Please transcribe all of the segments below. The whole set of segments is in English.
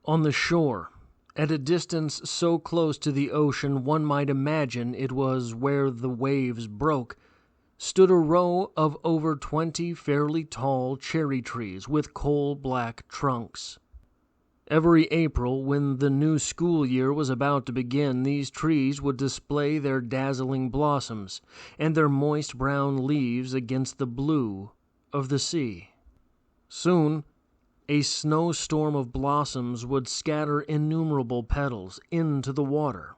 On the shore, at a distance so close to the ocean one might imagine it was where the waves broke, stood a row of over 20 fairly tall cherry trees with coal-black trunks. Every April, when the new school year was about to begin, these trees would display their dazzling blossoms and their moist brown leaves against the blue of the sea. Soon, a snowstorm of blossoms would scatter innumerable petals into the water,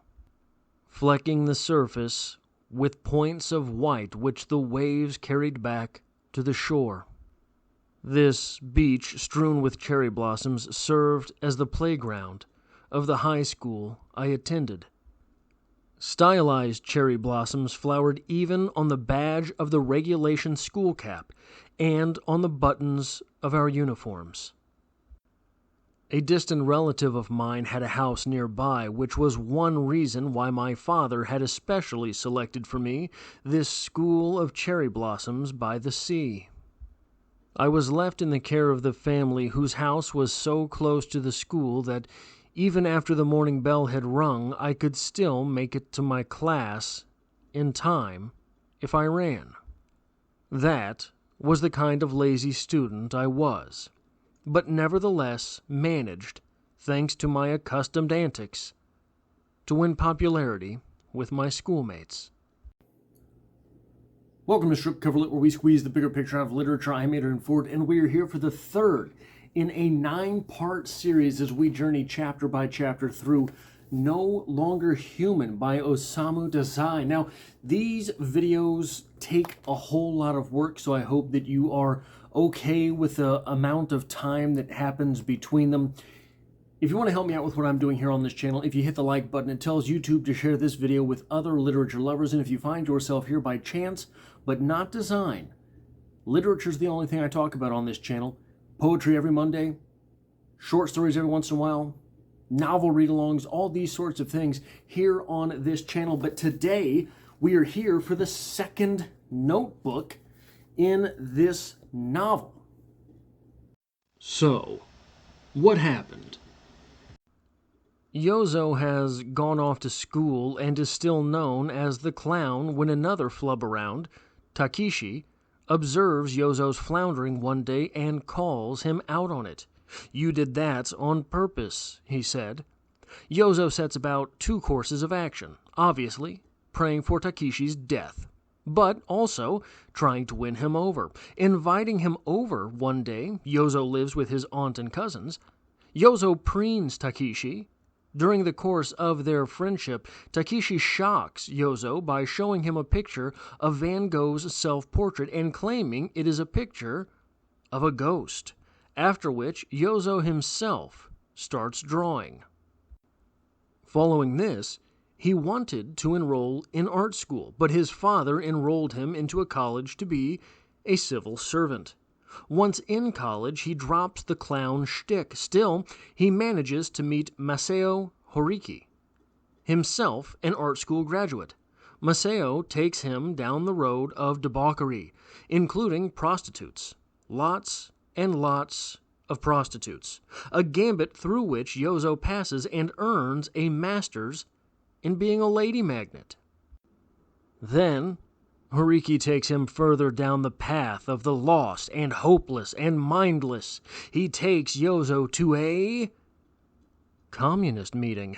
flecking the surface with points of white which the waves carried back to the shore. This beach strewn with cherry blossoms served as the playground of the high school I attended. Stylized cherry blossoms flowered even on the badge of the regulation school cap and on the buttons of our uniforms. A distant relative of mine had a house nearby, which was one reason why my father had especially selected for me this school of cherry blossoms by the sea. I was left in the care of the family whose house was so close to the school that even after the morning bell had rung, I could still make it to my class in time if I ran. That was the kind of lazy student I was, but nevertheless managed, thanks to my accustomed antics, to win popularity with my schoolmates. Welcome to Strip Cover Lit, where we squeeze the bigger picture out of literature. I'm Adrian Ford, and we are here for the third in a 9-part series as we journey chapter by chapter through No Longer Human by Osamu Dazai. Now, these videos take a whole lot of work, so I hope that you are okay with the amount of time that happens between them. If you want to help me out with what I'm doing here on this channel, if you hit the like button, it tells YouTube to share this video with other literature lovers. And if you find yourself here by chance, but not design, literature is the only thing I talk about on this channel. Poetry every Monday, short stories every once in a while, novel read-alongs, all these sorts of things here on this channel. But today, we are here for the second notebook in this novel. So, what happened? Yozo has gone off to school and is still known as the clown when another flub around, Takeshi, observes Yozo's floundering one day and calls him out on it. "You did that on purpose," he said. Yozo sets about 2 courses of action, obviously praying for Takeshi's death, but also trying to win him over. Inviting him over one day, Yozo lives with his aunt and cousins. Yozo preens Takeshi. During the course of their friendship, Takeshi shocks Yozo by showing him a picture of Van Gogh's self-portrait and claiming it is a picture of a ghost, after which Yozo himself starts drawing. Following this, he wanted to enroll in art school, but his father enrolled him into a college to be a civil servant. Once in college, he drops the clown shtick. Still, he manages to meet Masao Horiki, himself an art school graduate. Masao takes him down the road of debauchery, including prostitutes. Lots and lots of prostitutes. A gambit through which Yozo passes and earns a master's in being a lady magnet. Then, Horiki takes him further down the path of the lost and hopeless and mindless. He takes Yozo to a communist meeting.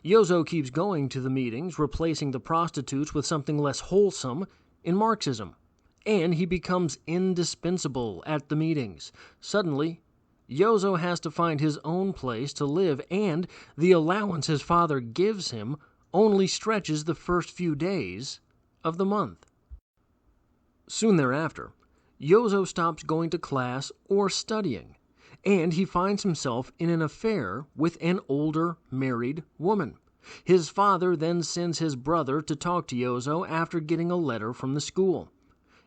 Yozo keeps going to the meetings, replacing the prostitutes with something less wholesome in Marxism, and he becomes indispensable at the meetings. Suddenly, Yozo has to find his own place to live, and the allowance his father gives him only stretches the first few days of the month. Soon thereafter, Yozo stops going to class or studying, and he finds himself in an affair with an older married woman. His father then sends his brother to talk to Yozo after getting a letter from the school.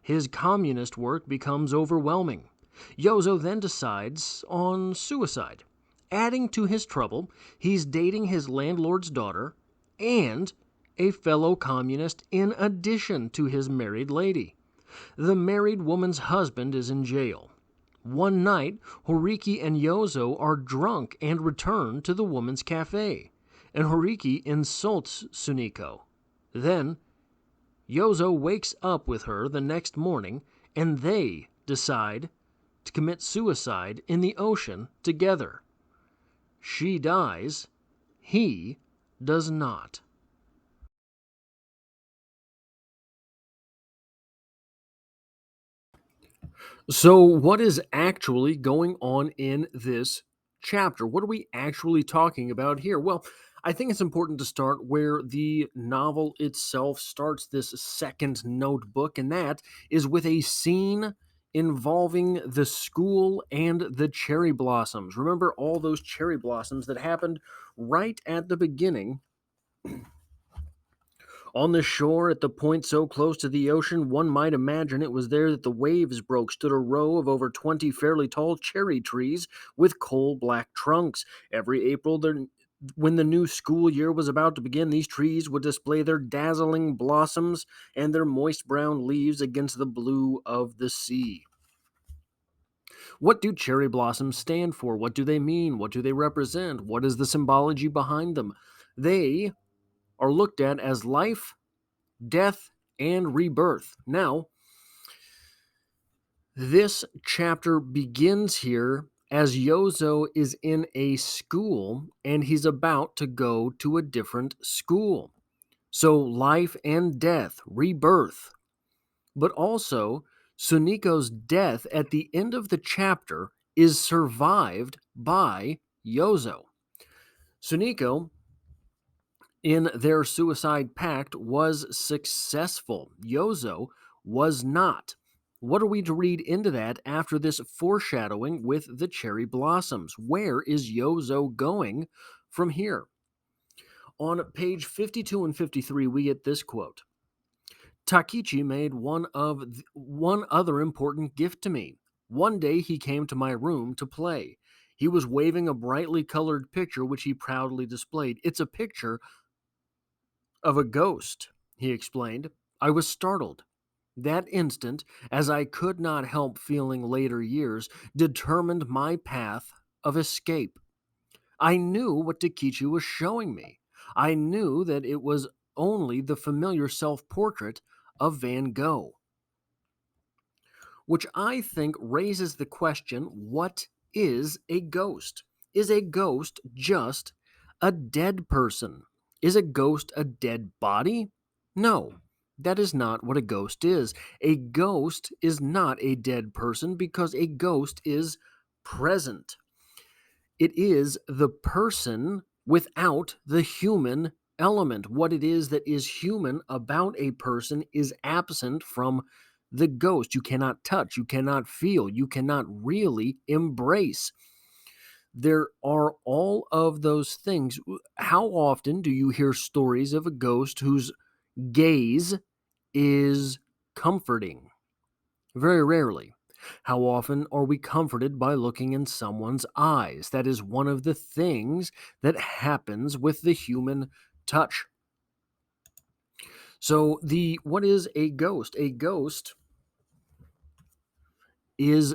His communist work becomes overwhelming. Yozo then decides on suicide. Adding to his trouble, he's dating his landlord's daughter and a fellow communist in addition to his married lady. The married woman's husband is in jail. One night, Horiki and Yozo are drunk and return to the woman's cafe, and Horiki insults Sunico. Then, Yozo wakes up with her the next morning, and they decide to commit suicide in the ocean together. She dies, he does not. So, what is actually going on in this chapter? What are we actually talking about here? Well, I think it's important to start where the novel itself starts, this second notebook, and that is with a scene involving the school and the cherry blossoms. Remember all those cherry blossoms that happened right at the beginning. On the shore, at the point so close to the ocean, one might imagine it was there that the waves broke, stood a row of over 20 fairly tall cherry trees with coal black trunks. Every April, when the new school year was about to begin, these trees would display their dazzling blossoms and their moist brown leaves against the blue of the sea. What do cherry blossoms stand for? What do they mean? What do they represent? What is the symbology behind them? They are looked at as life, death, and rebirth. Now, this chapter begins here as Yozo is in a school and he's about to go to a different school. So, life and death, rebirth. But also, Sunico's death at the end of the chapter is survived by Yozo. Sunico, in their suicide pact, was successful. Yozo was not. What are we to read into that after this foreshadowing with the cherry blossoms? Where is Yozo going from here? On page 52 and 53, we get this quote. Takichi made one other important gift to me. One day he came to my room to play. He was waving a brightly colored picture which he proudly displayed. It's a picture of a ghost, he explained. I was startled. That instant, as I could not help feeling later years, determined my path of escape. I knew what Takichi was showing me. I knew that it was only the familiar self-portrait of Van Gogh, which I think raises the question, what is a ghost? Is a ghost just a dead person? Is a ghost a dead body? No, that is not what a ghost is. A ghost is not a dead person because a ghost is present. It is the person without the human element. What it is that is human about a person is absent from the ghost. You cannot touch, you cannot feel, you cannot really embrace. There are all of those things. How often do you hear stories of a ghost whose gaze is comforting? Very rarely. How often are we comforted by looking in someone's eyes? That is one of the things that happens with the human touch. So, what is a ghost? A ghost is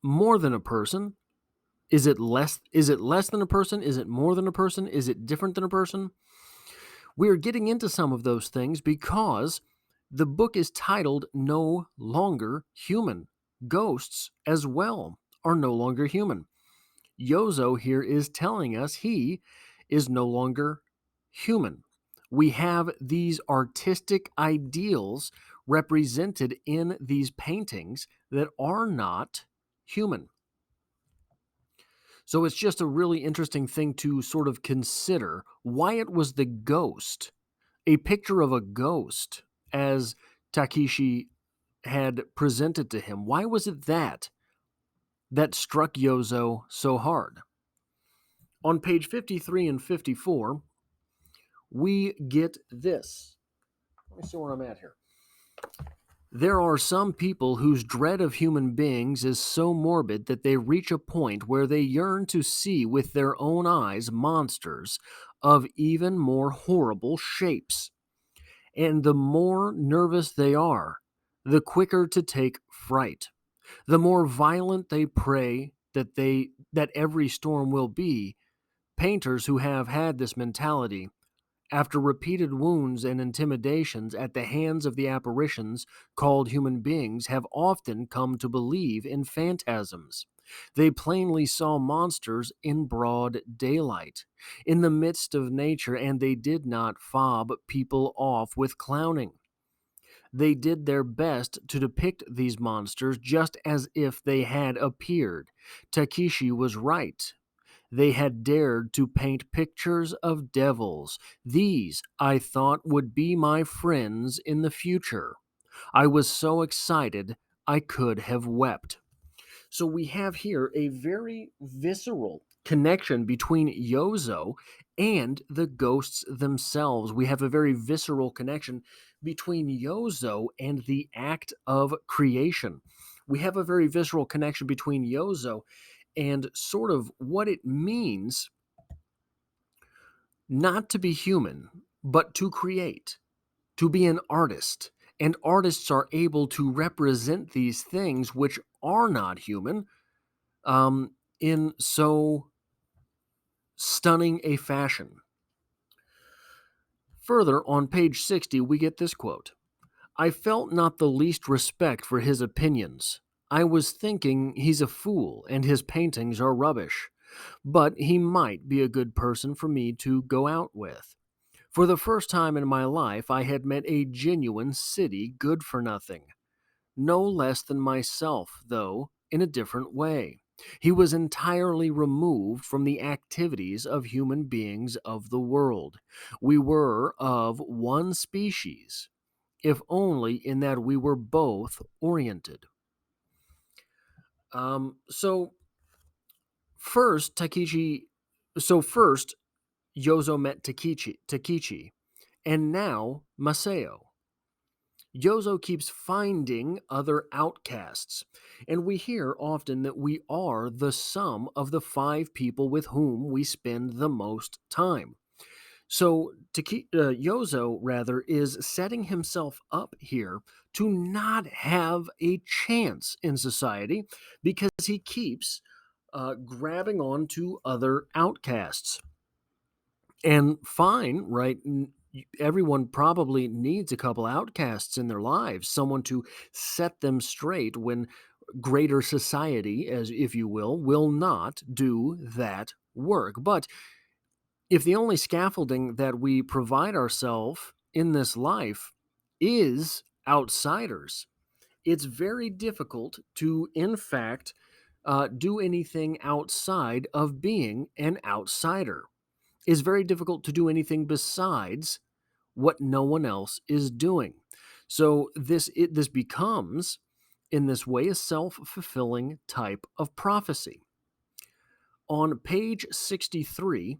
more than a person. Is it less than a person? Is it more than a person? Is it different than a person? We're getting into some of those things because the book is titled No Longer Human. Ghosts as well are no longer human. Yozo here is telling us he is no longer human. We have these artistic ideals represented in these paintings that are not human. So it's just a really interesting thing to sort of consider why it was the ghost, a picture of a ghost, as Takeshi had presented to him. Why was it that struck Yozo so hard? On page 53 and 54, we get this. Let me see where I'm at here. There are some people whose dread of human beings is so morbid that they reach a point where they yearn to see with their own eyes monsters of even more horrible shapes. And the more nervous they are, the quicker to take fright. The more violent they pray that every storm will be, painters who have had this mentality, after repeated wounds and intimidations at the hands of the apparitions called human beings, have often come to believe in phantasms. They plainly saw monsters in broad daylight, in the midst of nature, and they did not fob people off with clowning. They did their best to depict these monsters just as if they had appeared. Takeshi was right. They had dared to paint pictures of devils. These, I thought, would be my friends in the future. I was so excited I could have wept. So we have here a very visceral connection between Yozo and the ghosts themselves. We have a very visceral connection between Yozo and the act of creation. We have a very visceral connection between Yozo and sort of what it means not to be human, but to create, to be an artist. And artists are able to represent these things which are not human in so stunning a fashion. Further, on page 60, we get this quote: I felt not the least respect for his opinions. I was thinking he's a fool and his paintings are rubbish, but he might be a good person for me to go out with. For the first time in my life, I had met a genuine city good for nothing. No less than myself, though, in a different way. He was entirely removed from the activities of human beings of the world. We were of one species, if only in that we were both oriented. Um, so first, Takechi. First, Yozo met Takechi, and now Masao. Yozo keeps finding other outcasts, and we hear often that we are the sum of the five people with whom we spend the most time. So Yozo, rather, is setting himself up here to not have a chance in society because he keeps grabbing on to other outcasts. And fine, right? Everyone probably needs a couple outcasts in their lives, someone to set them straight when greater society, as if you will not do that work. But if the only scaffolding that we provide ourselves in this life is outsiders, it's very difficult to, in fact, do anything outside of being an outsider. It's very difficult to do anything besides what no one else is doing. So this becomes, in this way, a self-fulfilling type of prophecy. On page 63,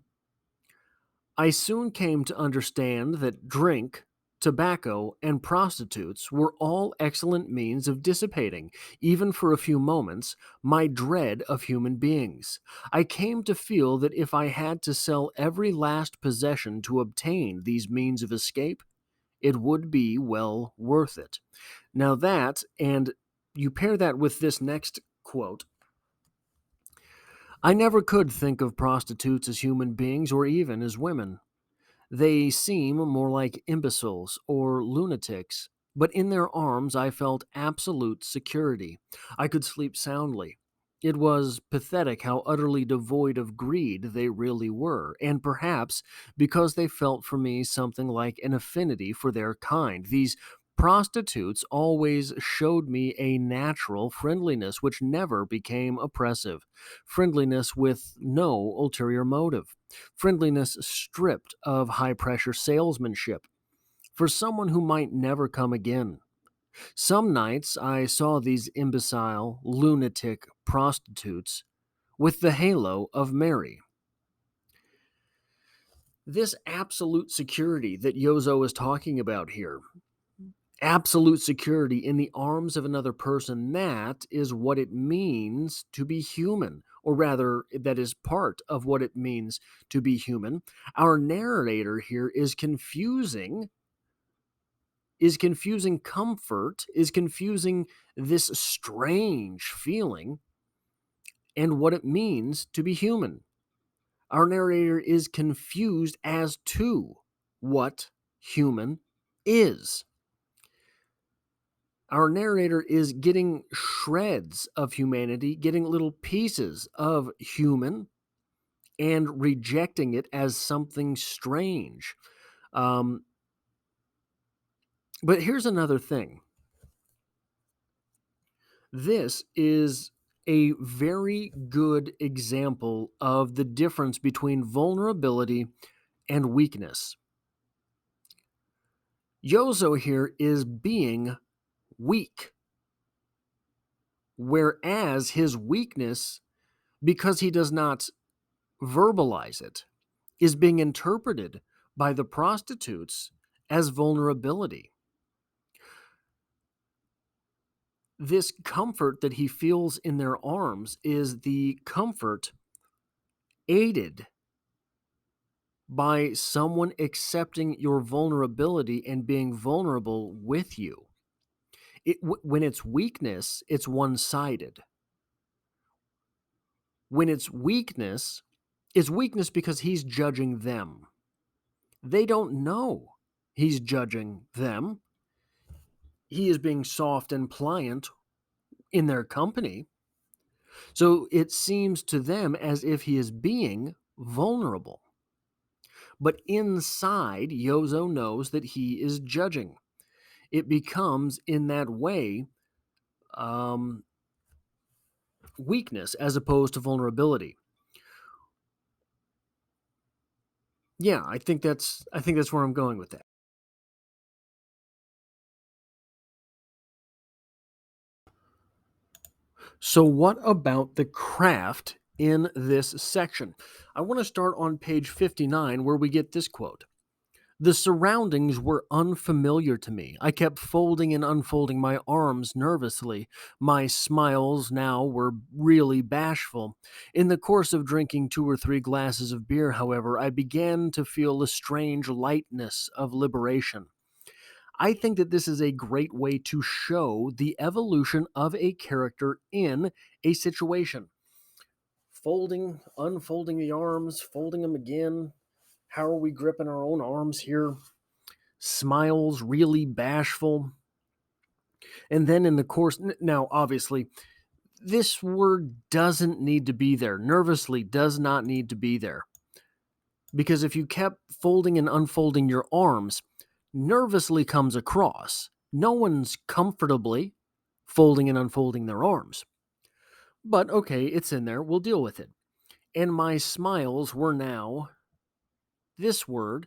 I soon came to understand that drink, tobacco, and prostitutes were all excellent means of dissipating, even for a few moments, my dread of human beings. I came to feel that if I had to sell every last possession to obtain these means of escape, it would be well worth it. Now that, and you pair that with this next quote: I never could think of prostitutes as human beings or even as women. They seem more like imbeciles or lunatics, but in their arms I felt absolute security. I could sleep soundly. It was pathetic how utterly devoid of greed they really were, and perhaps because they felt for me something like an affinity for their kind, these prostitutes always showed me a natural friendliness which never became oppressive, friendliness with no ulterior motive, friendliness stripped of high pressure salesmanship, for someone who might never come again. Some nights I saw these imbecile, lunatic prostitutes with the halo of Mary. This absolute security that Yozo is talking about here, absolute security in the arms of another person, that is what it means to be human, or rather, that is part of what it means to be human. Our narrator here is confusing is confusing comfort, is confusing this strange feeling and what it means to be human. Our narrator is confused as to what human is. Our narrator is getting shreds of humanity, getting little pieces of human, and rejecting it as something strange. But here's another thing. This is a very good example of the difference between vulnerability and weakness. Yozo here is being weak, whereas his weakness, because he does not verbalize it, is being interpreted by the prostitutes as vulnerability. This comfort that he feels in their arms is the comfort aided by someone accepting your vulnerability and being vulnerable with you. When it's weakness, it's one-sided. When it's weakness because he's judging them. They don't know he's judging them. He is being soft and pliant in their company. So it seems to them as if he is being vulnerable. But inside, Yozo knows that he is judging. It becomes, in that way, weakness as opposed to vulnerability. Yeah, I think that's where I'm going with that. So what about the craft in this section? I want to start on page 59 where we get this quote. The surroundings were unfamiliar to me. I kept folding and unfolding my arms nervously. My smiles now were really bashful. In the course of drinking 2 or 3 glasses of beer, however, I began to feel a strange lightness of liberation. I think that this is a great way to show the evolution of a character in a situation. Folding, unfolding the arms, folding them again. How are we gripping our own arms here? Smiles, really bashful. And then in the course, now obviously, this word doesn't need to be there. Nervously does not need to be there. Because if you kept folding and unfolding your arms, nervously comes across. No one's comfortably folding and unfolding their arms. But okay, it's in there. We'll deal with it. And my smiles were now, this word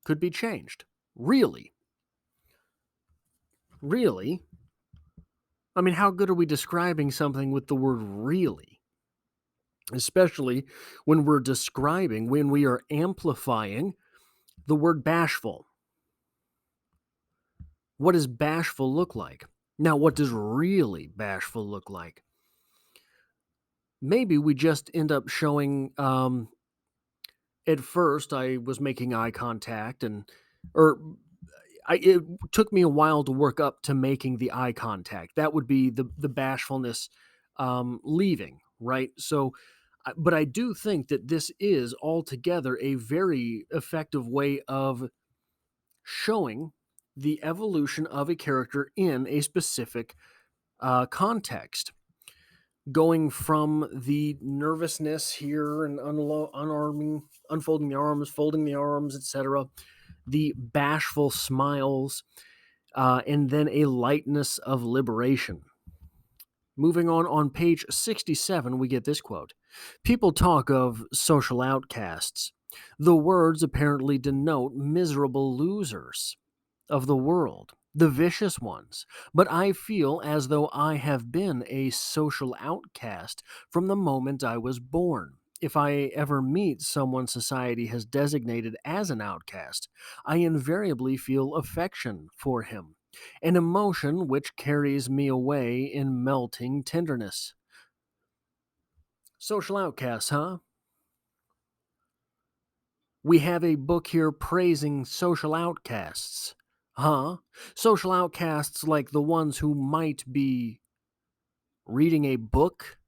could be changed. Really? Really? I mean, how good are we describing something with the word really? Especially when we're describing, when we are amplifying the word bashful. What does bashful look like? Now, what does really bashful look like? Maybe we just end up showing, at first I was making eye contact it took me a while to work up to making the eye contact. That would be the bashfulness leaving, right? So, but I do think that this is altogether a very effective way of showing the evolution of a character in a specific context. Going from the nervousness here and unarming, unfolding the arms, folding the arms, etc., the bashful smiles, and then a lightness of liberation. Moving on page 67, we get this quote. People talk of social outcasts. The words apparently denote miserable losers of the world, the vicious ones. But I feel as though I have been a social outcast from the moment I was born. If I ever meet someone society has designated as an outcast, I invariably feel affection for him, an emotion which carries me away in melting tenderness. Social outcasts, huh? We have a book here praising social outcasts. Huh? Social outcasts like the ones who might be reading a book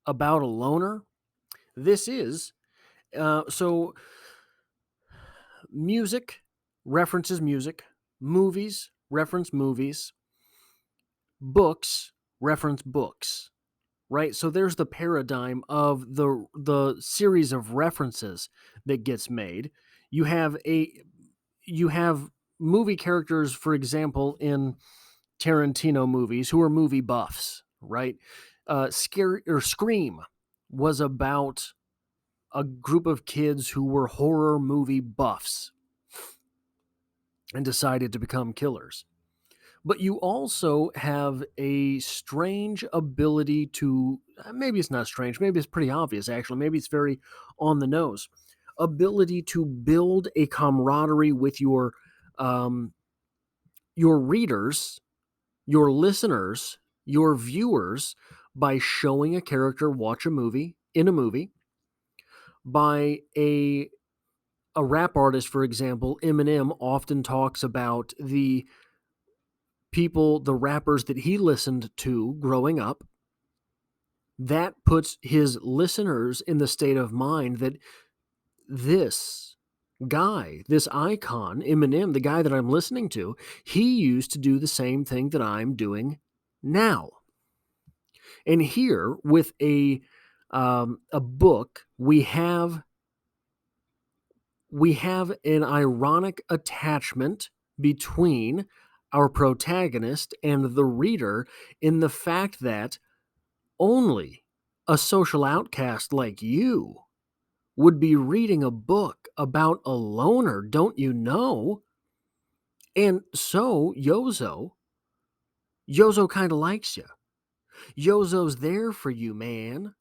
about a loner? This is so music references music, movies reference movies, books reference books, right? So there's the paradigm of the series of references that gets made. You have you have movie characters, for example, in Tarantino movies who are movie buffs, right? Scream was about a group of kids who were horror movie buffs and decided to become killers. But you also have a strange ability to, maybe it's not strange, maybe it's pretty obvious actually, maybe it's very on the nose, ability to build a camaraderie with your readers, your listeners, your viewers by showing a character watch a movie in a movie, by a rap artist, for example, Eminem often talks about the people, the rappers that he listened to growing up. That puts his listeners in the state of mind that this guy, this icon, Eminem, the guy that I'm listening to, he used to do the same thing that I'm doing now. And here, with a book, we have an ironic attachment between our protagonist and the reader in the fact that only a social outcast like you would be reading a book about a loner, don't you know? And so Yozo kind of likes you. Yozo's there for you, man.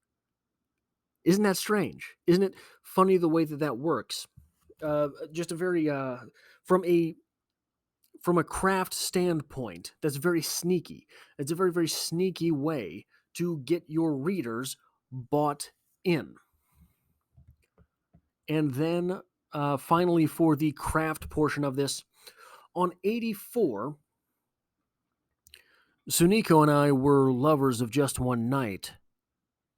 Isn't that strange? Isn't it funny the way that that works? Just a very from a from a craft standpoint, that's very sneaky. It's a very, very sneaky way to get your readers bought in. And then finally, for the craft portion of this, on 84, Sunico and I were lovers of just one night.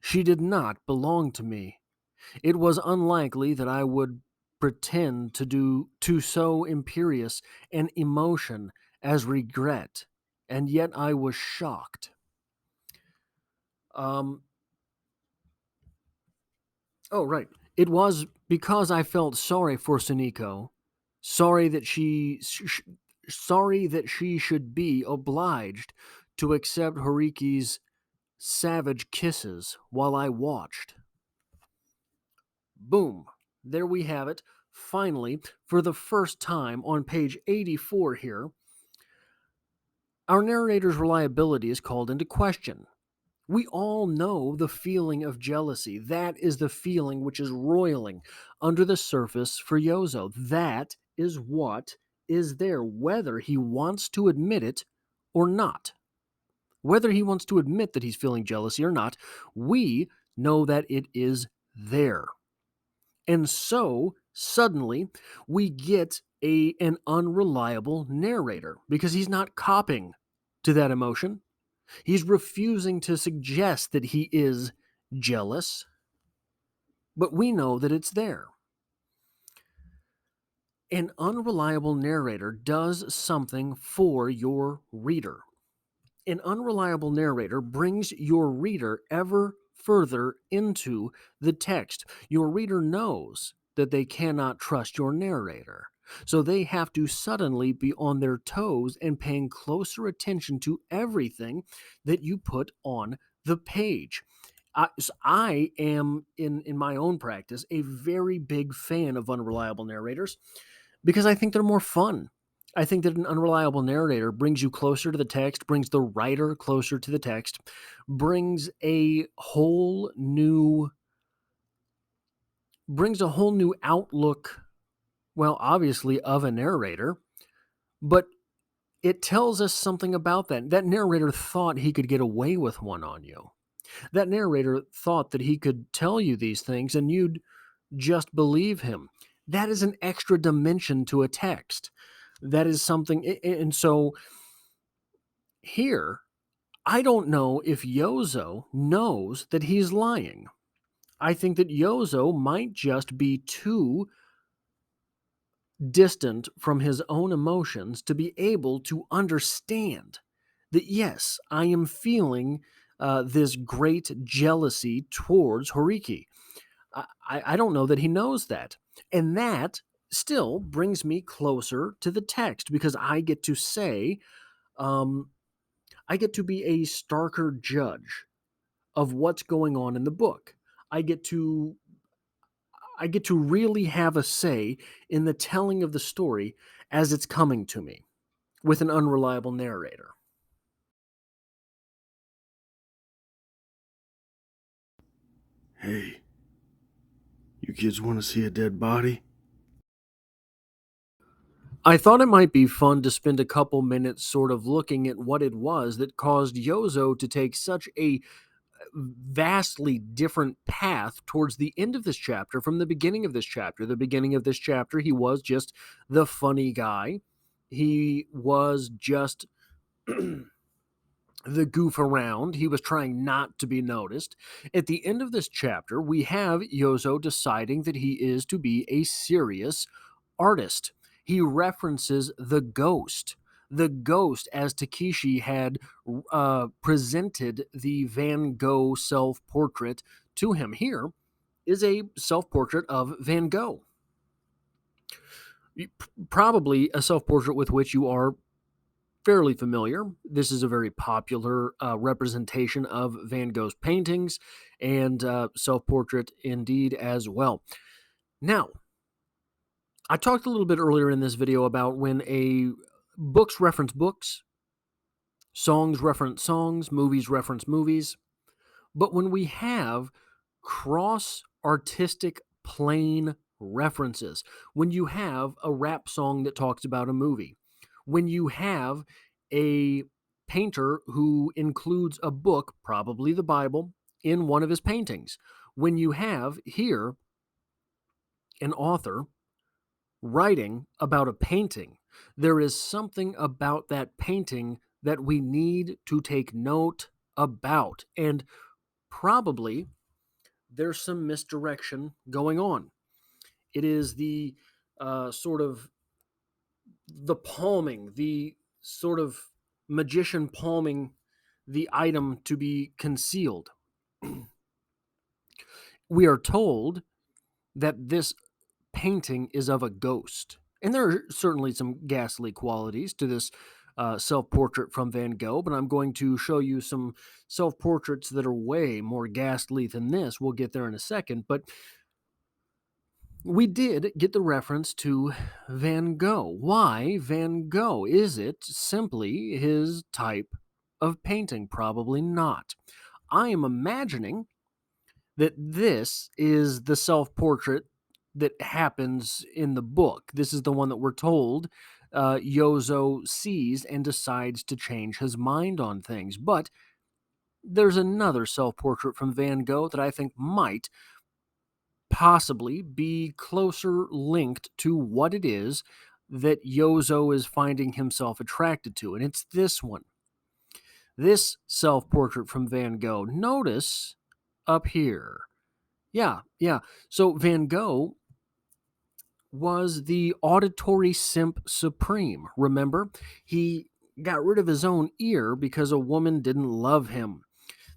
She did not belong to me. It was unlikely that I would pretend to so imperious an emotion as regret, and yet I was shocked. Um, oh, right. It was because I felt sorry for Sunico, sorry that sorry that she should be obliged to accept Horiki's savage kisses while I watched. Boom. There we have it. Finally, for the first time on page 84 here, our narrator's reliability is called into question. We all know the feeling of jealousy. That is the feeling which is roiling under the surface for Yozo. That is what is there, whether he wants to admit it or not. Whether he wants to admit that he's feeling jealousy or not, we know that it is there. And so, suddenly, we get an unreliable narrator because he's not copping to that emotion. He's refusing to suggest that he is jealous, but we know that it's there. An unreliable narrator does something for your reader. An unreliable narrator brings your reader ever further into the text. Your reader knows that they cannot trust your narrator. So they have to suddenly be on their toes and paying closer attention to everything that you put on the page. I am, in my own practice, a very big fan of unreliable narrators because I think they're more fun. I think that an unreliable narrator brings you closer to the text, brings the writer closer to the text, brings a whole new outlook, well, obviously of a narrator, but it tells us something about that. That narrator thought he could get away with one on you. That narrator thought that he could tell you these things and you'd just believe him. That is an extra dimension to a text. That is something, and so here, I don't know if Yozo knows that he's lying. I think that Yozo might just be too distant from his own emotions to be able to understand that, yes, I am feeling this great jealousy towards Horiki. I don't know that he knows that. And that still brings me closer to the text because I get to say, I get to be a starker judge of what's going on in the book. I get to I get to really have a say in the telling of the story as it's coming to me with an unreliable narrator. Hey, you kids want to see a dead body? I thought it might be fun to spend a couple minutes sort of looking at what it was that caused Yozo to take such a vastly different path towards the end of this chapter from the beginning of this chapter. The beginning of this chapter, he was just the funny guy. He was just the goof around. He was trying not to be noticed. At the end of this chapter, we have Yozo deciding that he is to be a serious artist. He references the ghost. The ghost, as Takeshi had presented the Van Gogh self portrait to him. Here is a self portrait of Van Gogh. Probably a self portrait with which you are fairly familiar. This is a very popular representation of Van Gogh's paintings and self portrait indeed as well. Now, I talked a little bit earlier in this video about when books reference books, songs reference songs, movies reference movies. But when we have cross artistic plane references, when you have a rap song that talks about a movie, when you have a painter who includes a book, probably the Bible, in one of his paintings, when you have here an author writing about a painting, there is something about that painting that we need to take note about. And probably there's some misdirection going on. It is the sort of the palming, the sort of magician palming the item to be concealed. We are told that this painting is of a ghost. And there are certainly some ghastly qualities to this self portrait from Van Gogh, but I'm going to show you some self portraits that are way more ghastly than this. We'll get there in a second. But we did get the reference to Van Gogh. Why Van Gogh? Is it simply his type of painting? Probably not. I am imagining that this is the self portrait that happens in the book. This is the one that we're told Yozo sees and decides to change his mind on things. But there's another self portrait from Van Gogh that I think might possibly be closer linked to what it is that Yozo is finding himself attracted to. And it's this one. This self portrait from Van Gogh. Notice up here. Yeah. So Van Gogh was the auditory simp supreme. Remember? He got rid of his own ear because a woman didn't love him.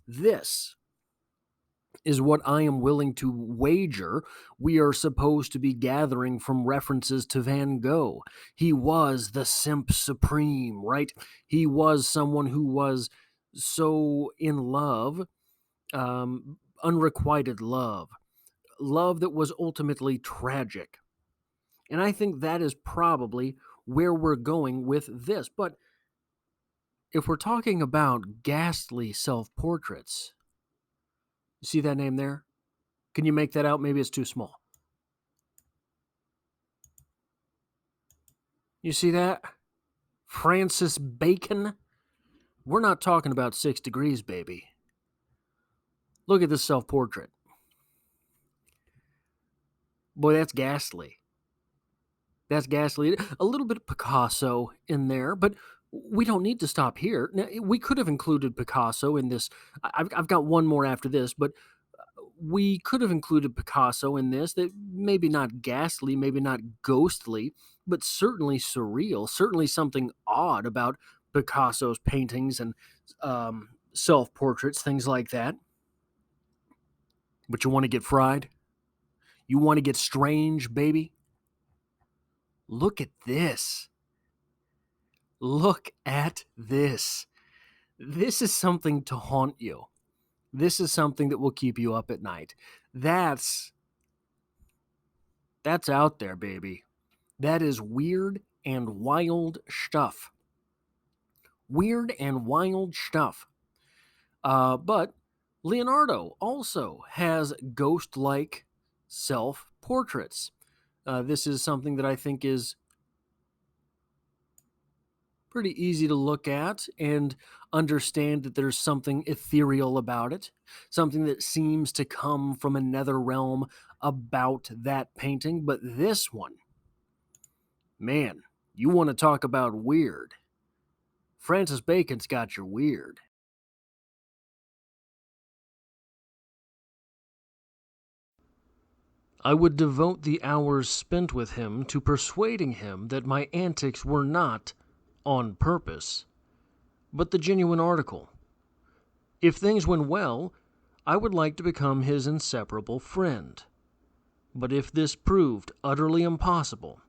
This is what I am willing to wager we are supposed to be gathering from references to Van Gogh. He was the simp supreme, right? He was someone who was so in love, unrequited love, love that was ultimately tragic. And I think that is probably where we're going with this. But if we're talking about ghastly self portraits, you see that name there? Can you make that out? Maybe it's too small. You see that? Francis Bacon? We're not talking about 6 degrees, baby. Look at this self portrait. Boy, that's ghastly. That's ghastly. A little bit of Picasso in there, but we don't need to stop here. Now, we could have included Picasso in this. I've got one more after this, but we could have included Picasso in this. That maybe not ghastly, maybe not ghostly, but certainly surreal. Certainly something odd about Picasso's paintings and self-portraits, things like that. But you want to get fried? You want to get strange, baby? Look at this. Look at this. This is something to haunt you. This is something that will keep you up at night. That's out there, baby. That is weird and wild stuff. Weird and wild stuff. But Leonardo also has ghost-like self-portraits. This is something that I think is pretty easy to look at and understand that there's something ethereal about it, something that seems to come from another realm about that painting. But this one, man, you want to talk about weird. Francis Bacon's got your weird. I would devote the hours spent with him to persuading him that my antics were not on purpose, but the genuine article. If things went well, I would like to become his inseparable friend. But if this proved utterly impossible,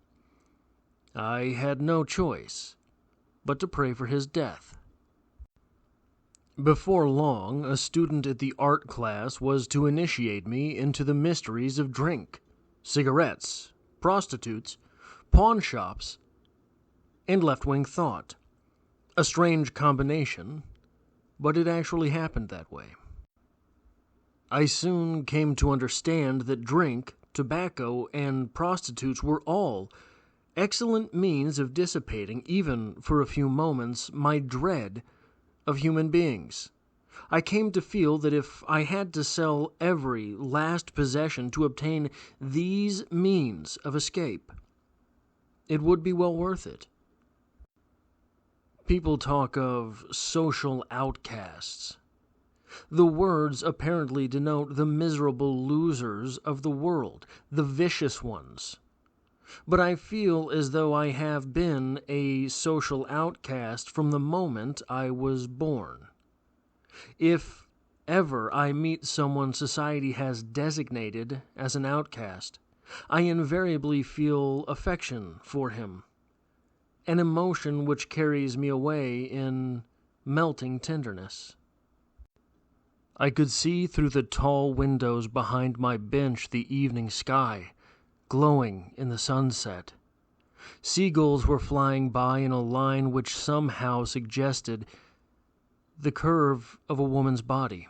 I had no choice but to pray for his death. Before long, a student at the art class was to initiate me into the mysteries of drink, cigarettes, prostitutes, pawn shops, and left-wing thought. A strange combination, but it actually happened that way. I soon came to understand that drink, tobacco, and prostitutes were all excellent means of dissipating, even for a few moments, my dread of human beings. I came to feel that if I had to sell every last possession to obtain these means of escape, it would be well worth it. People talk of social outcasts. The words apparently denote the miserable losers of the world, the vicious ones. But I feel as though I have been a social outcast from the moment I was born. If ever I meet someone society has designated as an outcast, I invariably feel affection for him, an emotion which carries me away in melting tenderness. I could see through the tall windows behind my bench the evening sky, glowing in the sunset. Seagulls were flying by in a line which somehow suggested the curve of a woman's body.